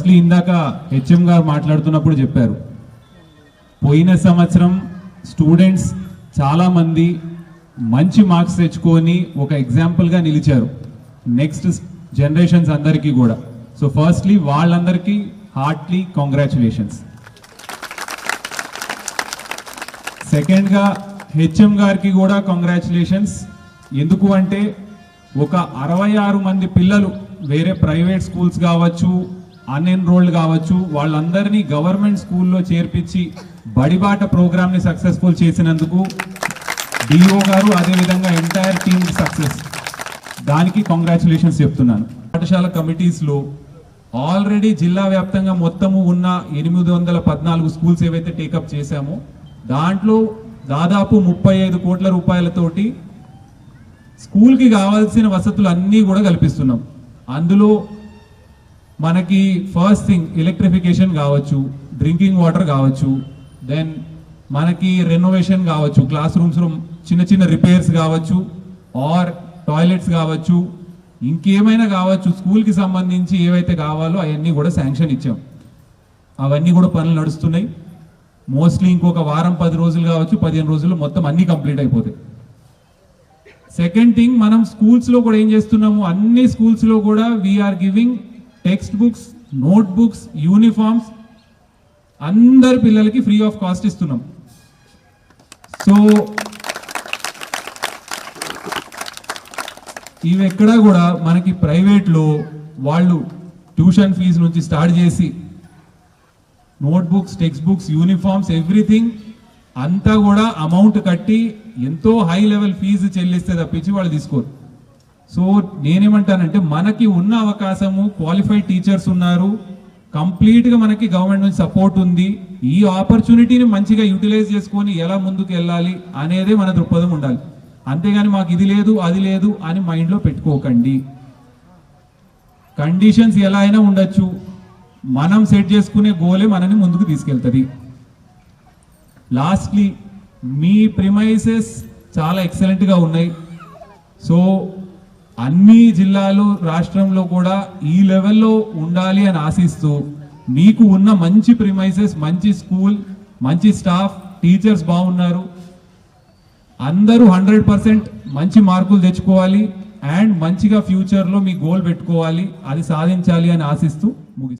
Firstly ఇందాక HM గారు మాట్లాడుతున్నప్పుడు చెప్పారు, పోయిన సంవత్సరం స్టూడెంట్స్ చాలామంది మంచి మార్క్స్ తెచ్చుకొని ఒక ఎగ్జాంపుల్గా నిలిచారు నెక్స్ట్ జనరేషన్స్ అందరికీ కూడా. సో ఫస్ట్లీ వాళ్ళందరికీ హార్ట్లీ కంగ్రాచులేషన్స్. సెకండ్గా హెచ్ఎం గారికి కూడా కంగ్రాచులేషన్స్. ఎందుకు అంటే ఒక 66 మంది పిల్లలు వేరే ప్రైవేట్ స్కూల్స్ కావచ్చు, అన్ఎన్రోల్డ్ కావచ్చు, వాళ్ళందరినీ గవర్నమెంట్ స్కూల్లో చేర్పించి బడిబాట ప్రోగ్రామ్ని సక్సెస్ఫుల్ చేసినందుకు డిఓ గారు అదేవిధంగా ఎంటైర్ టీమ్ సక్సెస్, దానికి కంగ్రాచులేషన్స్ చెప్తున్నాను. పాఠశాల కమిటీస్లో ఆల్రెడీ జిల్లా వ్యాప్తంగా మొత్తము ఉన్న 814 స్కూల్స్ ఏవైతే టేకప్ చేశామో దాంట్లో దాదాపు 35 కోట్ల రూపాయలతోటి స్కూల్కి కావాల్సిన వసతులు అన్నీ కూడా కల్పిస్తున్నాం. అందులో మనకి ఫస్ట్ థింగ్ ఎలక్ట్రిఫికేషన్ కావచ్చు, డ్రింకింగ్ వాటర్ కావచ్చు, దెన్ మనకి రెనోవేషన్ కావచ్చు, క్లాస్ రూమ్స్లో చిన్న చిన్న రిపేర్స్ కావచ్చు, ఆర్ టాయిలెట్స్ కావచ్చు, ఇంకేమైనా కావచ్చు, స్కూల్కి సంబంధించి ఏవైతే కావాలో అవన్నీ కూడా శాంక్షన్ ఇచ్చాం. అవన్నీ కూడా పనులు నడుస్తున్నాయి. మోస్ట్లీ ఇంకొక వారం 10 రోజులు కావచ్చు, 15 రోజుల్లో మొత్తం అన్నీ కంప్లీట్ అయిపోతాయి. సెకండ్ థింగ్, మనం స్కూల్స్లో కూడా ఏం చేస్తున్నాము, అన్ని స్కూల్స్లో కూడా we're giving text books, note books, uniforms అందరి పిల్లలకి ఫ్రీ ఆఫ్ కాస్ట్ ఇస్తున్నాం. సో ఇవి ఎక్కడా కూడా మనకి ప్రైవేట్లో వాళ్ళు ట్యూషన్ ఫీజు నుంచి స్టార్ట్ చేసి notebooks, text books, uniforms, everything అంతా కూడా అమౌంట్ కట్టి ఎంతో హై లెవెల్ ఫీజు చెల్లిస్తే తప్పించి వాళ్ళు తీసుకోరు. సో నేనేమంటానంటే మనకి ఉన్న అవకాశము, క్వాలిఫైడ్ టీచర్స్ ఉన్నారు, కంప్లీట్గా మనకి గవర్నమెంట్ నుంచి సపోర్ట్ ఉంది. ఈ ఆపర్చునిటీని మంచిగా యూటిలైజ్ చేసుకొని ఎలా ముందుకు వెళ్ళాలి అనేదే మన దృక్పథం ఉండాలి. అంతేగాని మాకు ఇది లేదు అది లేదు అని మైండ్లో పెట్టుకోకండి. కండిషన్స్ ఎలా అయినా ఉండొచ్చు, మనం సెట్ చేసుకునే గోలే మనని ముందుకు తీసుకెళ్తుంది. లాస్ట్లీ మీ ప్రిమైసెస్ చాలా ఎక్సలెంట్గా ఉన్నాయి. సో అన్ని జిల్లాలు రాష్ట్రంలో కూడా ఈ లెవెల్లో ఉండాలి అని ఆశిస్తూ మీకు ఉన్న మంచి ప్రిమైసెస్, మంచి స్కూల్, మంచి స్టాఫ్, టీచర్స్ బాగున్నారు, అందరూ 100% మంచి మార్కులు తెచ్చుకోవాలి అండ్ మంచిగా ఫ్యూచర్లో మీ గోల్ పెట్టుకోవాలి, అది సాధించాలి అని ఆశిస్తూ ముగిస్తాను.